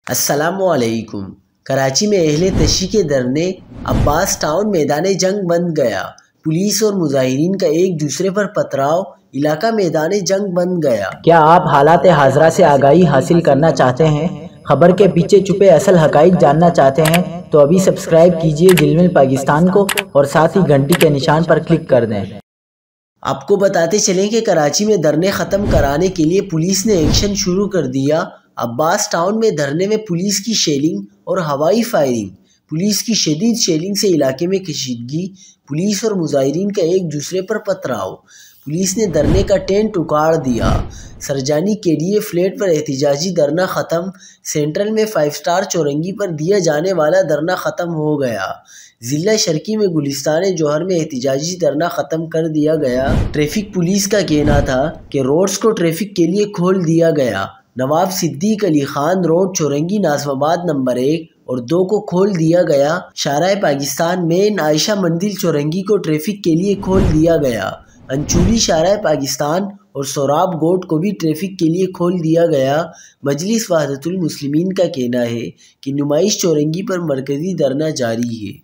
السلام علیکم۔ کراچی میں اہل تشیع کے دھرنے عباس ٹاؤن میدان جنگ بن گیا۔ پولیس اور مظاہرین کا ایک دوسرے پر پتھراؤ علاقہ میدان جنگ بن گیا۔ کیا آپ حالات حاضرہ سے آگاہی حاصل کرنا چاہتے ہیں؟ خبر کے پیچھے چھپے اصل حقائق جاننا چاہتے ہیں تو ابھی سبسکرائب کیجئے ذیل پاکستان کو اور ساتھ ہی گھنٹی کے نشان پر کلک کر دیں۔ آپ کو بتاتے چلیں کہ کراچی میں دھرنے ختم کرانے کے لیے پولیس نے ایکشن شروع کر دیا۔ عباس ٹاؤن میں دھرنے میں پولیس کی شیلنگ اور ہوائی فائرنگ۔ پولیس کی شدید شیلنگ سے علاقے میں کشیدگی، پولیس اور مظاہرین کا ایک دوسرے پر پتھراؤ۔ پولیس نے دھرنے کا ٹینٹ اکھاڑ دیا۔ سرجانی کے لیے فلیٹ پر احتجاجی دھرنا ختم۔ سینٹرل میں 5 اسٹار چورنگی پر دیا جانے والا دھرنا ختم ہو گیا۔ ضلع شرقی میں گلستان جوہر میں احتجاجی دھرنا ختم کر دیا گیا۔ ٹریفک پولیس کا کہنا تھا کہ روڈز کو ٹریفک کے لیے کھول دیا گیا۔ نواب صدیق علی خان روڈ چورنگی ناظم آباد نمبر 1 اور 2 کو کھول دیا گیا۔ شارع پاکستان مین عائشہ مندل چورنگی کو ٹریفک کے لیے کھول دیا گیا۔ انچولی شارع پاکستان اور سوراب گوٹ کو بھی ٹریفک کے لیے کھول دیا گیا۔ مجلس وحدت المسلمین کا کہنا ہے کہ نمائش چورنگی پر مرکزی دھرنا جاری ہے۔